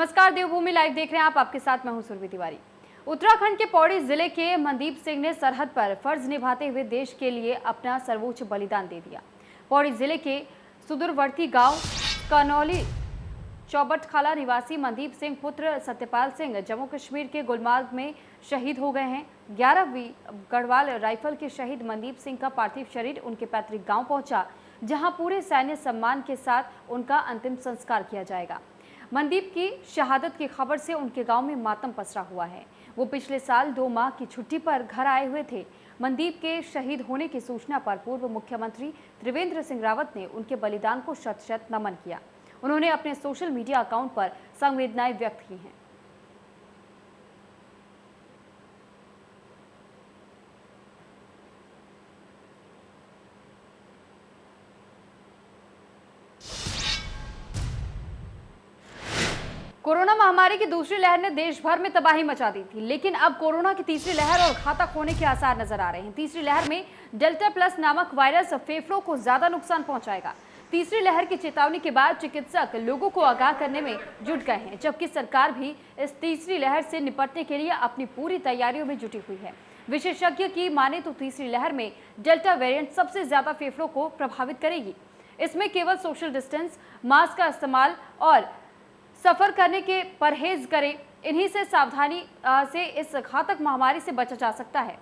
नमस्कार, देवभूमि लाइव देख रहे हैं आप। आपके साथ मैं हूं सुरभि तिवारी। उत्तराखंड के पौड़ी जिले के मनदीप सिंह ने सरहद पर फर्ज निभाते हुए देश के लिए अपना सर्वोच्च बलिदान दे दिया। पौड़ी जिले के सुदूरवर्ती गांव कनौली चौबटखाला निवासी मनदीप सिंह पुत्र सत्यपाल सिंह जम्मू कश्मीर के गुलमर्ग में शहीद हो गए हैं। 11वीं गढ़वाल राइफल के शहीद मनदीप सिंह का पार्थिव शरीर उनके पैतृक गांव पहुंचा, जहां पूरे सैन्य सम्मान के साथ उनका अंतिम संस्कार किया जाएगा। मनदीप की शहादत की खबर से उनके गांव में मातम पसरा हुआ है। वो पिछले साल 2 माह की छुट्टी पर घर आए हुए थे। मनदीप के शहीद होने की सूचना पर पूर्व मुख्यमंत्री त्रिवेंद्र सिंह रावत ने उनके बलिदान को शत-शत नमन किया। उन्होंने अपने सोशल मीडिया अकाउंट पर संवेदनाएं व्यक्त की हैं। कोरोना महामारी की दूसरी लहर ने देश भर में तबाही मचा दी थी, लेकिन अब कोरोना की तीसरी लहर और घातक होने के आसार नजर आ रहे हैं। तीसरी लहर में डेल्टा प्लस नामक वायरस फेफड़ों को ज्यादा नुकसान पहुंचाएगा। तीसरी लहर की चेतावनी के बाद चिकित्सक लोगों को आगाह करने में जुट गए हैं, जबकि सरकार भी इस तीसरी लहर से निपटने के लिए अपनी पूरी तैयारियों में जुटी हुई है। विशेषज्ञ की माने तो तीसरी लहर में डेल्टा वेरिएंट सबसे ज्यादा फेफड़ों को प्रभावित करेगी। इसमें केवल सोशल डिस्टेंस, मास्क का इस्तेमाल और सफर करने के परहेज करें। इन्हीं से सावधानी से इस घातक महामारी से बचा जा सकता है।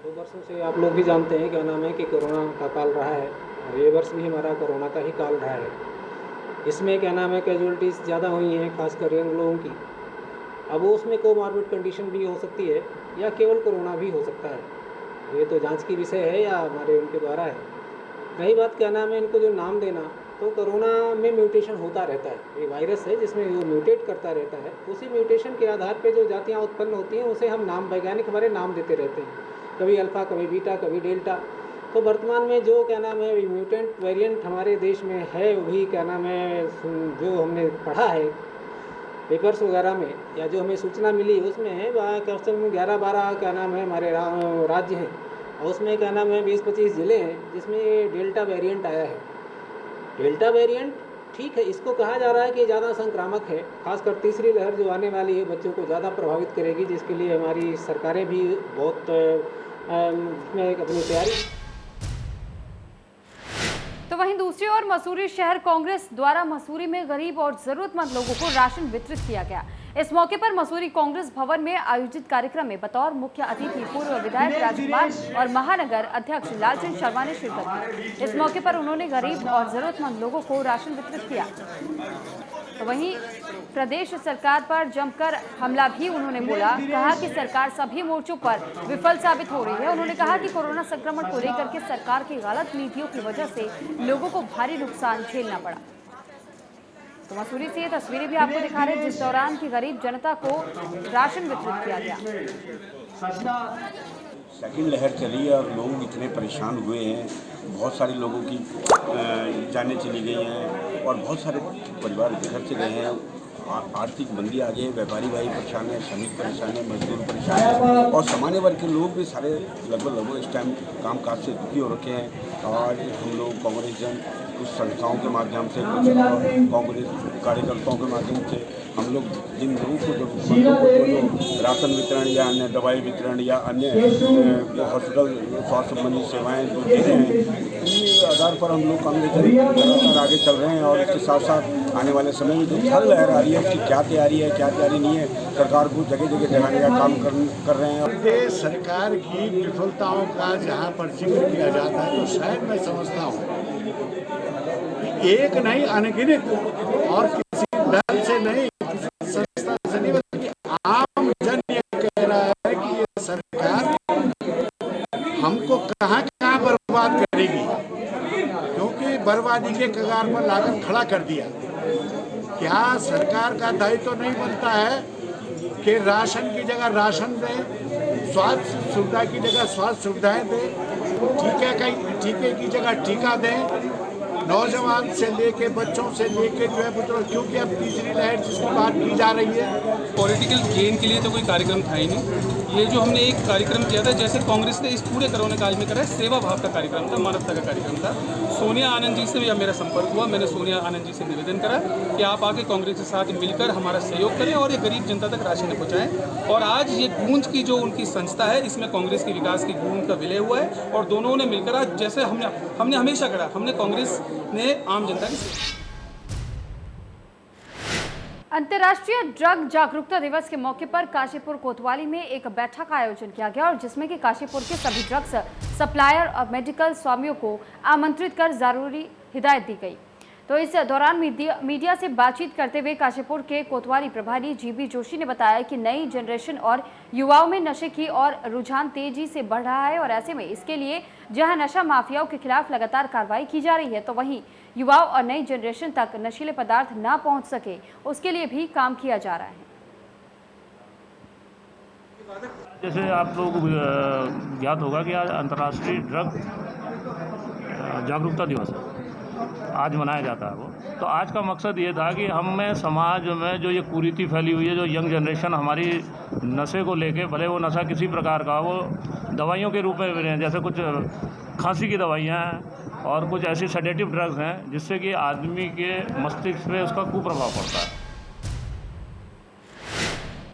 2 वर्षों से आप लोग भी जानते हैं क्या नाम है कि कोरोना का काल रहा है और ये वर्ष भी हमारा कोरोना का ही काल रहा है। इसमें क्या नाम है कैजुअलिटीज़ ज़्यादा हुई हैं, खासकर यंग लोगों की। अब वो उसमें कोमॉर्बिड कंडीशन भी हो सकती है या केवल कोरोना भी हो सकता है। ये तो जांच की विषय है या हमारे उनके द्वारा है। रही बात क्या नाम है इनको जो नाम देना, तो कोरोना में म्यूटेशन होता रहता है। ये वायरस है जिसमें वो म्यूटेट करता रहता है। उसी म्यूटेशन के आधार पे जो जातियाँ उत्पन्न होती हैं उसे हम नाम वैज्ञानिक हमारे नाम देते रहते हैं, कभी अल्फ़ा, कभी बीटा, कभी डेल्टा। तो वर्तमान में जो क्या नाम है म्यूटेंट वेरिएंट हमारे देश में है, वो भी क्या नाम है जो हमने पढ़ा है पेपर्स वगैरह में या जो हमें सूचना मिली उसमें है वह कम से कम 11-12 क्या नाम है हमारे राज्य हैं और उसमें क्या नाम है 20-25 ज़िले हैं जिसमें डेल्टा वेरिएंट आया है। डेल्टा वेरिएंट ठीक है, इसको कहा जा रहा है कि ज़्यादा संक्रामक है, खासकर तीसरी लहर जो आने वाली है बच्चों को ज़्यादा प्रभावित करेगी, जिसके लिए हमारी सरकारें भी बहुत इसमें अपनी तैयारी। तो वहीं दूसरी ओर मसूरी शहर कांग्रेस द्वारा मसूरी में गरीब और जरूरतमंद लोगों को राशन वितरित किया गया। इस मौके पर मसूरी कांग्रेस भवन में आयोजित कार्यक्रम में बतौर मुख्य अतिथि पूर्व विधायक राजकुमार और महानगर अध्यक्ष लालचंद शर्मा ने शिरकत की। इस मौके पर उन्होंने गरीब और जरूरतमंद लोगों को राशन वितरित किया। तो वहीं प्रदेश सरकार पर जमकर हमला भी उन्होंने बोला। कहा कि सरकार सभी मोर्चों पर विफल साबित हो रही है। उन्होंने कहा कि कोरोना संक्रमण को लेकर के सरकार की गलत नीतियों की वजह से लोगों को भारी नुकसान झेलना पड़ा। तो मसूरी से ये तस्वीरें भी आपको दिखा रहे हैं जिस दौरान की गरीब जनता को राशन वितरित किया गया। सेकंड लहर चली है और लोग इतने परेशान हुए हैं। बहुत सारे लोगों की जानें चली गई हैं और बहुत सारे परिवार घर से गए हैं। आर्थिक मंदी आ गई है, व्यापारी भाई परेशान है, श्रमिक परेशान है, मजदूर परेशान है और सामान्य वर्ग के लोग भी सारे लगभग इस टाइम कामकाज से दुखी हो रखे हैं। और हम लोग कांग्रेस जन कुछ संस्थाओं के माध्यम से, कुछ कांग्रेस कार्यकर्ताओं के माध्यम से हम लोग जिन लोगों को जो राशन वितरण या अन्य दवाई वितरण या अन्य हॉस्पिटल स्वास्थ्य संबंधी सेवाएं जो दे रहे हैं, उनके आधार पर हम लोग कांग्रेस लगातार आगे चल रहे हैं। और इसके साथ साथ आने वाले समय में जो थर्ड लहर आ रही है उसकी क्या तैयारी है, क्या तैयारी नहीं है, सरकार को जगह जगह जगाने का काम कर रहे हैं। प्रदेश सरकार की विफलताओं का जहाँ पर जिक्र किया जाता है तो शायद मैं समझता हूँ एक नहीं अनगिनत और किसी दल से नहीं, संस्था से नहीं, बल्कि आम जन ये कह रहा है कि ये सरकार हमको कहाँ बर्बाद करेगी, क्योंकि बर्बादी के कगार पर लाकर खड़ा कर दिया। क्या सरकार का दायित्व तो नहीं बनता है कि राशन की जगह राशन दें, स्वास्थ्य सुविधा की जगह स्वास्थ्य सुविधाएं दें, टीके की जगह टीका दें, नौजवान से लेके बच्चों से लेके जो है बुजुर्ग, क्योंकि अब तीसरी लहर जिसकी बात की जा रही है। पॉलिटिकल गेन के लिए तो कोई कार्यक्रम था ही नहीं। ये जो हमने एक कार्यक्रम किया था, जैसे कांग्रेस ने इस पूरे कोरोना काल में करा है, सेवा भाव का कार्यक्रम था, मानवता का कार्यक्रम था। सोनिया आनंद जी से या मेरा संपर्क हुआ, मैंने सोनिया आनंद जी से निवेदन करा कि आप आके कांग्रेस के साथ मिलकर हमारा सहयोग करें और ये गरीब जनता तक राशन पहुँचाएँ। और आज ये गूंज की जो उनकी संस्था है, इसमें कांग्रेस की विकास की गूंज का विलय हुआ है और दोनों ने मिलकर आज, जैसे हमने हमेशा करा, हमने कांग्रेस ने आम जनता की। अंतर्राष्ट्रीय ड्रग जागरूकता दिवस के मौके पर काशीपुर कोतवाली में एक बैठक का आयोजन किया गया और जिसमें कि काशीपुर के सभी ड्रग्स सप्लायर और मेडिकल स्वामियों को आमंत्रित कर जरूरी हिदायत दी गई। तो इस दौरान मीडिया से बातचीत करते हुए काशीपुर के कोतवाली प्रभारी जीबी जोशी ने बताया कि नई जनरेशन और युवाओं में नशे की और रुझान तेजी से बढ़ रहा है और ऐसे में इसके लिए जहां नशा माफियाओं के खिलाफ लगातार कार्रवाई की जा रही है, तो वहीं युवाओं और नई जनरेशन तक नशीले पदार्थ ना पहुंच सके उसके लिए भी काम किया जा रहा है। जैसे आप लोग ज्ञात होगा कि आज अंतर्राष्ट्रीय ड्रग जागरूकता दिवस है, आज मनाया जाता है वो। तो आज का मकसद ये था कि हमें समाज में जो ये कुरीति फैली हुई है, जो यंग जनरेशन हमारी नशे को लेके, भले वो नशा किसी प्रकार का, वो दवाइयों के रूप में भी हैं, जैसे कुछ खांसी की दवाइयाँ हैं और कुछ ऐसी सेडेटिव ड्रग्स हैं जिससे कि आदमी के मस्तिष्क पे उसका कुप्रभाव पड़ता है।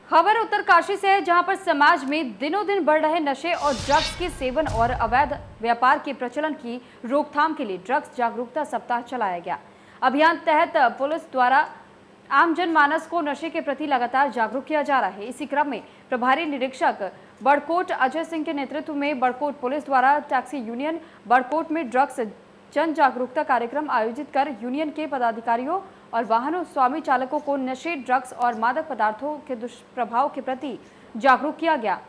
खबर उत्तरकाशी से है, जहां पर समाज में दिनों दिन बढ़ रहे नशे और ड्रग्स के सेवन और अवैध व्यापार के प्रचलन की रोकथाम के लिए ड्रग्स जागरूकता सप्ताह चलाया गया। अभियान तहत पुलिस द्वारा आम जनमानस को नशे के प्रति लगातार जागरूक किया जा रहा है। इसी क्रम में प्रभारी निरीक्षक बड़कोट अजय सिंह के नेतृत्व में बड़कोट पुलिस द्वारा टैक्सी यूनियन बड़कोट में ड्रग्स जन जागरूकता कार्यक्रम आयोजित कर यूनियन के पदाधिकारियों और वाहनों स्वामी चालकों को नशे, ड्रग्स और मादक पदार्थों के दुष्प्रभाव के प्रति जागरूक किया गया।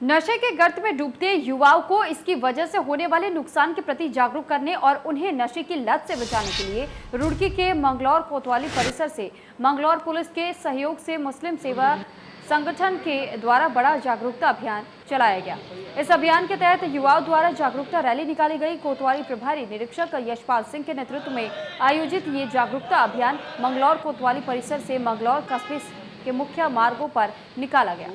नशे के गर्त में डूबते युवाओं को इसकी वजह से होने वाले नुकसान के प्रति जागरूक करने और उन्हें नशे की लत से बचाने के लिए रुड़की के मंगलौर कोतवाली परिसर से मंगलौर पुलिस के सहयोग से मुस्लिम सेवा संगठन के द्वारा बड़ा जागरूकता अभियान चलाया गया। इस अभियान के तहत युवाओं द्वारा जागरूकता रैली निकाली गई। कोतवाली प्रभारी निरीक्षक यशपाल सिंह के नेतृत्व में आयोजित ये जागरूकता अभियान मंगलौर कोतवाली परिसर से मंगलौर कस्बे के मुख्य मार्गों पर निकाला गया।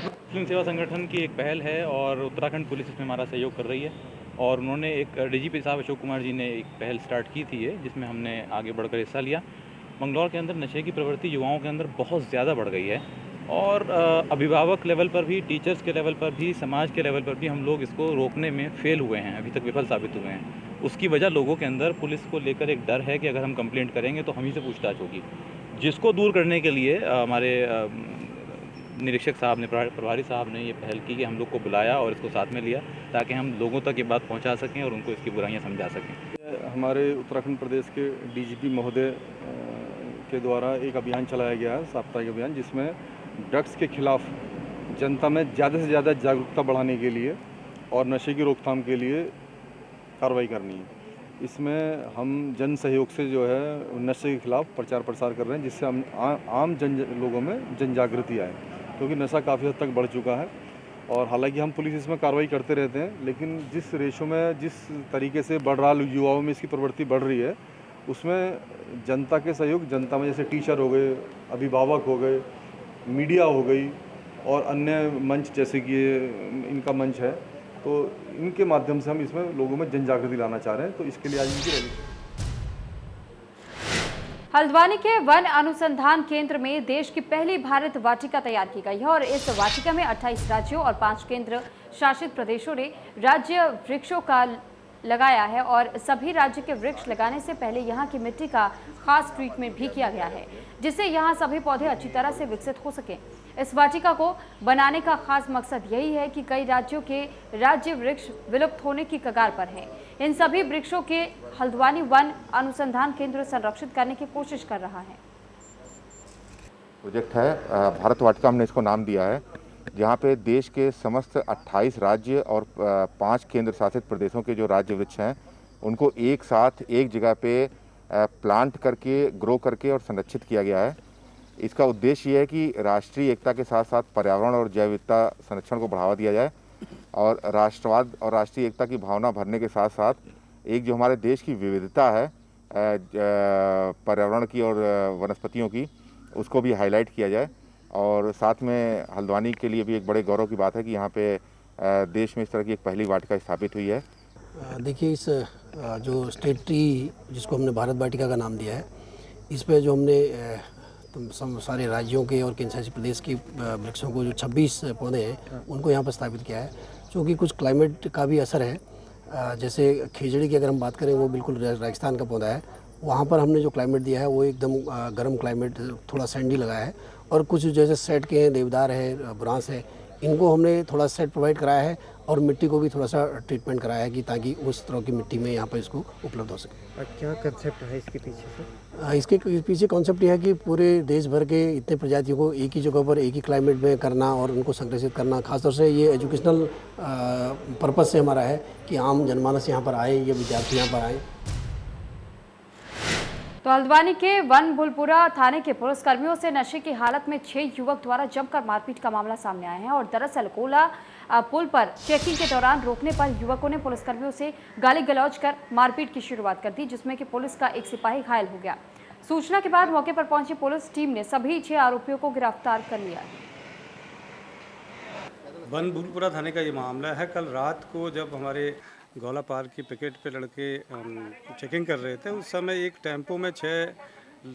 मुस्लिम सेवा संगठन की एक पहल है और उत्तराखंड पुलिस इसमें हमारा सहयोग कर रही है और उन्होंने एक डीजीपी साहब अशोक कुमार जी ने एक पहल स्टार्ट की थी जिसमें हमने आगे बढ़कर हिस्सा लिया। मंगलौर के अंदर नशे की प्रवृत्ति युवाओं के अंदर बहुत ज़्यादा बढ़ गई है और अभिभावक लेवल पर भी, टीचर्स के लेवल पर भी, समाज के लेवल पर भी हम लोग इसको रोकने में फेल हुए हैं, अभी तक विफल साबित हुए हैं। उसकी वजह लोगों के अंदर पुलिस को लेकर एक डर है कि अगर हम कंप्लेंट करेंगे तो हम ही से पूछताछ होगी, जिसको दूर करने के लिए हमारे निरीक्षक साहब ने, प्रभारी साहब ने ये पहल की कि हम लोग को बुलाया और इसको साथ में लिया ताकि हम लोगों तक ये बात पहुंचा सकें और उनको इसकी बुराइयां समझा सकें। हमारे उत्तराखंड प्रदेश के डीजीपी महोदय के द्वारा एक अभियान चलाया गया है, साप्ताहिक अभियान, जिसमें ड्रग्स के खिलाफ जनता में ज़्यादा से ज़्यादा जागरूकता बढ़ाने के लिए और नशे की रोकथाम के लिए कार्रवाई करनी है। इसमें हम जन सहयोग से जो है नशे के खिलाफ प्रचार प्रसार कर रहे हैं, जिससे हम आम लोगों में जन जागृति आए, क्योंकि नशा काफ़ी हद तक बढ़ चुका है। और हालांकि हम पुलिस इसमें कार्रवाई करते रहते हैं, लेकिन जिस रेशो में, जिस तरीके से बढ़ रहा, युवाओं में इसकी प्रवृत्ति बढ़ रही है, उसमें जनता के सहयोग, जनता में जैसे टीचर हो गए, अभिभावक हो गए, मीडिया हो गई और अन्य मंच जैसे कि इनका मंच है, तो इनके माध्यम से हम इसमें लोगों में जन जागृति लाना चाह रहे हैं। तो इसके लिए आज इनकी रैली। हल्द्वानी के वन अनुसंधान केंद्र में देश की पहली भारत वाटिका तैयार की गई है और इस वाटिका में 28 राज्यों और 5 केंद्र शासित प्रदेशों ने राज्य वृक्षों का लगाया है और सभी राज्य के वृक्ष लगाने से पहले यहाँ की मिट्टी का खास ट्रीटमेंट भी किया गया है, जिससे यहाँ सभी पौधे अच्छी तरह से विकसित हो सकें। इस वाटिका को बनाने का खास मकसद यही है कि कई राज्यों के राज्य वृक्ष विलुप्त होने की कगार पर हैं। इन सभी वृक्षों के हल्द्वानी वन अनुसंधान केंद्र संरक्षित करने की कोशिश कर रहा है। प्रोजेक्ट है भारत वाटिका, हमने इसको नाम दिया है, जहाँ पे देश के समस्त 28 राज्य और 5 केंद्र शासित प्रदेशों के जो राज्य वृक्ष हैं उनको एक साथ एक जगह पे प्लांट करके, ग्रो करके और संरक्षित किया गया है। इसका उद्देश्य ये है कि राष्ट्रीय एकता के साथ साथ पर्यावरण और जैव विविधता संरक्षण को बढ़ावा दिया जाए और राष्ट्रवाद और राष्ट्रीय एकता की भावना भरने के साथ साथ एक जो हमारे देश की विविधता है पर्यावरण की और वनस्पतियों की, उसको भी हाईलाइट किया जाए। और साथ में हल्द्वानी के लिए भी एक बड़े गौरव की बात है कि यहाँ पे देश में इस तरह की एक पहली वाटिका स्थापित हुई है। देखिए, इस जो स्टेट ट्री जिसको हमने भारत वाटिका का नाम दिया है, इस पे जो हमने सारे राज्यों के और केंद्र शासित प्रदेश के वृक्षों को जो 26 पौधे हैं उनको यहाँ पर स्थापित किया है, क्योंकि कुछ क्लाइमेट का भी असर है। जैसे खेजड़ी की अगर हम बात करें, वो बिल्कुल राजस्थान का पौधा है, वहाँ पर हमने जो क्लाइमेट दिया है वो एकदम गर्म क्लाइमेट, थोड़ा सैंडी लगाया है। और कुछ जैसे सेट के हैं, देवदार है, बुरांस है, इनको हमने थोड़ा सेट प्रोवाइड कराया है और मिट्टी को भी थोड़ा सा ट्रीटमेंट कराया है कि ताकि उस तरह की मिट्टी में यहाँ पर इसको उपलब्ध हो सके। क्या कंसेप्ट है इसके पीछे से? इसके पीछे कॉन्सेप्ट ये है कि पूरे देश भर के इतने प्रजातियों को एक ही जगह पर एक ही क्लाइमेट में करना और उनको संरक्षित करना। खासतौर से ये एजुकेशनल पर्पज़ से हमारा है कि आम जनमानस यहाँ पर आए, ये विद्यार्थी यहाँ पर आए। तो हल्द्वानी के वन भूलपुरा थाने के पुलिसकर्मियों से नशे की हालत में 6 युवक द्वारा जमकर मारपीट का मामला सामने आया है। और दरअसल कोला पुल पर चेकिंग के दौरान रोकने पर युवकों ने पुलिसकर्मियों से गाली गलौज कर मारपीट की शुरुआत कर दी, जिसमें कि पुलिस का एक सिपाही घायल हो गया। सूचना के बाद मौके पर पहुंची पुलिस टीम ने सभी 6 आरोपियों को गिरफ्तार कर लिया। वन भूलपुरा थाने का ये मामला है। कल रात को जब हमारे गौला पार्क की पिकेट पे लड़के चेकिंग कर रहे थे, उस समय एक टेम्पो में 6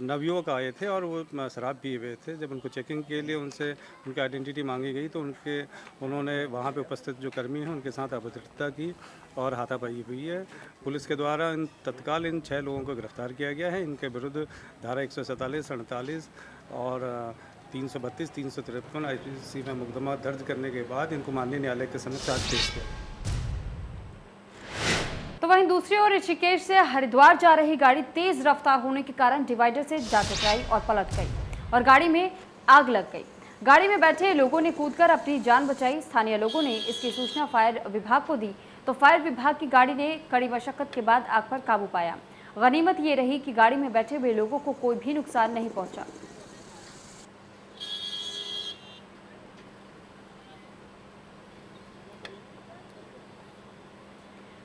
नवयुवक आए थे और वो शराब पिए हुए थे। जब उनको चेकिंग के लिए उनसे उनकी आइडेंटिटी मांगी गई तो उन्होंने वहाँ पे उपस्थित जो कर्मी हैं उनके साथ अभद्रता की और हाथापाई हुई है। पुलिस के द्वारा तत्काल इन 6 लोगों को गिरफ्तार किया गया है। इनके विरुद्ध धारा 147, 48 और 332, 353 IPC में मुकदमा दर्ज करने के बाद इनको माननीय न्यायालय के समक्ष चार्ज पेश किया। तो वहीं दूसरी ओर ऋषिकेश से हरिद्वार जा रही गाड़ी तेज रफ्तार होने के कारण डिवाइडर से जा टकराई और पलट गई और गाड़ी में आग लग गई। गाड़ी में बैठे लोगों ने कूदकर अपनी जान बचाई। स्थानीय लोगों ने इसकी सूचना फायर विभाग को दी तो फायर विभाग की गाड़ी ने कड़ी मशक्कत के बाद आग पर काबू पाया। गनीमत ये रही कि गाड़ी में बैठे हुए लोगों को कोई भी नुकसान नहीं पहुंचा।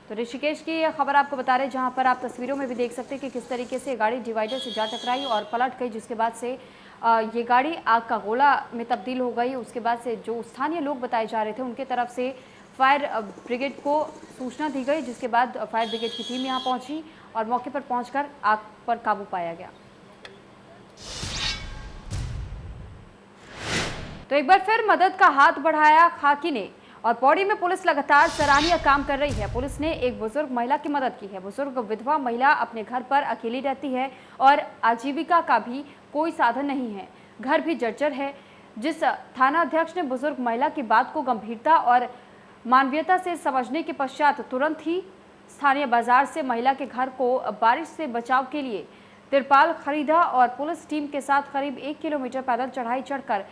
तो ऋषिकेश की यह खबर आपको बता रहे, जहां पर आप तस्वीरों में भी देख सकते हैं कि किस तरीके से गाड़ी डिवाइडर से जा टकराई और पलट गई, जिसके बाद से ये गाड़ी आग का गोला में तब्दील हो गई। उसके बाद से जो स्थानीय लोग बताए जा रहे थे उनके तरफ से फायर ब्रिगेड को सूचना दी गई, जिसके बाद फायर ब्रिगेड की टीम यहाँ पहुंची और मौके पर पहुंचकर आग पर काबू पाया गया। तो एक बार फिर मदद का हाथ बढ़ाया खाकी ने और पौड़ी में पुलिस लगातार सराहनीय काम कर रही है। पुलिस ने एक बुजुर्ग महिला की मदद की है। बुजुर्ग विधवा महिला अपने घर पर अकेली रहती है और आजीविका का भी कोई साधन नहीं है, घर भी जर्जर है। जिस थाना अध्यक्ष ने बुजुर्ग महिला की बात को गंभीरता और मानवीयता से समझने के पश्चात तुरंत ही स्थानीय बाजार से महिला के घर को बारिश से बचाव के लिए तिरपाल खरीदा और पुलिस टीम के साथ करीब 1 किलोमीटर पैदल चढ़ाई चढ़कर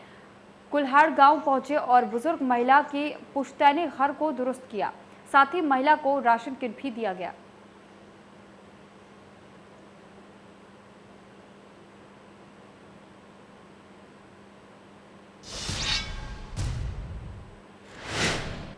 कुल्हाड़ गांव पहुंचे और बुजुर्ग महिला के पुश्तैनी घर को दुरुस्त किया। साथ ही महिला को राशन किट भी दिया गया।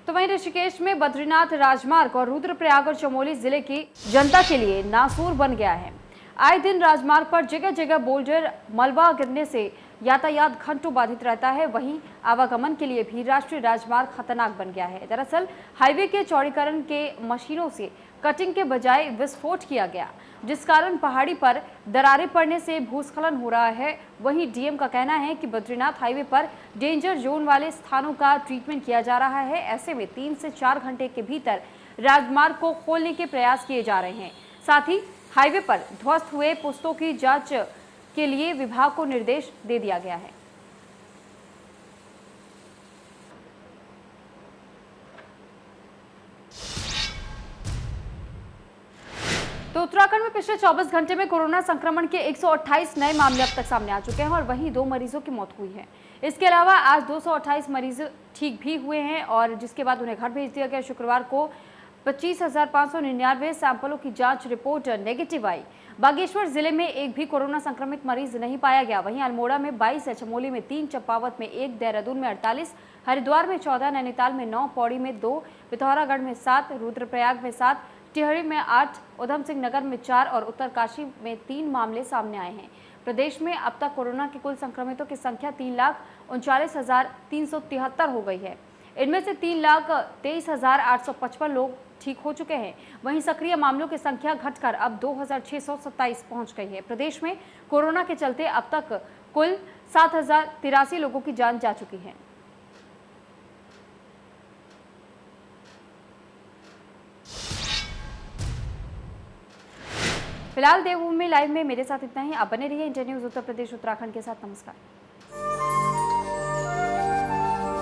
तो वहीं ऋषिकेश में बद्रीनाथ राजमार्ग और रुद्रप्रयाग और चमोली जिले की जनता के लिए नासूर बन गया है। आए दिन राजमार्ग पर जगह जगह बोल्डर मलबा गिरने से यातायात घंटों बाधित रहता है। वहीं आवागमन के लिए भी राष्ट्रीय राजमार्ग खतरनाक बन गया है। दरअसल हाईवे के चौड़ीकरण के मशीनों से कटिंग के बजाय विस्फोट किया गया, जिस कारण पहाड़ी पर दरारें पड़ने से भूस्खलन हो रहा है। वहीं डीएम का कहना है कि बद्रीनाथ हाईवे पर डेंजर जोन वाले स्थानों का ट्रीटमेंट किया जा रहा है। ऐसे में 3 से 4 घंटे के भीतर राजमार्ग को खोलने के प्रयास किए जा रहे हैं। साथ ही हाईवे पर ध्वस्त हुए पुस्तों की जांच के लिए विभाग को निर्देश दे दिया गया है। तो उत्तराखंड में पिछले 24 घंटे में कोरोना संक्रमण के 128 नए मामले अब तक सामने आ चुके हैं और वहीं 2 मरीजों की मौत हुई है। इसके अलावा आज 228 मरीज ठीक भी हुए हैं और जिसके बाद उन्हें घर भेज दिया गया। शुक्रवार को 25,599 सैंपलों की जांच रिपोर्ट नेगेटिव आई। बागेश्वर जिले में एक भी कोरोना संक्रमित मरीज नहीं पाया गया। वहीं अल्मोड़ा में 22, चमोली में 3, चंपावत में 1, देहरादून में 48, हरिद्वार में 14, नैनीताल में 9, पौड़ी में 2, पिथौरागढ़ में 7, रुद्रप्रयाग में 7, टिहरी में 8, उधम सिंह नगर में 4 और उत्तरकाशी में 3 मामले सामने आए हैं। प्रदेश में अब तक कोरोना के कुल संक्रमितों की संख्या 3,39,373 हो गई है। इनमें से 3,23,855 लोग ठीक हो चुके हैं। वहीं सक्रिय मामलों की संख्या घटकर अब 2,627 पहुंच गई है। प्रदेश में कोरोना के चलते अब तक कुल 7,083 लोगों की जान जा चुकी है। फिलहाल देवभूमि लाइव में मेरे साथ इतना ही। आप बने रहिए इंडिया न्यूज उत्तर प्रदेश उत्तराखंड के साथ। नमस्कार।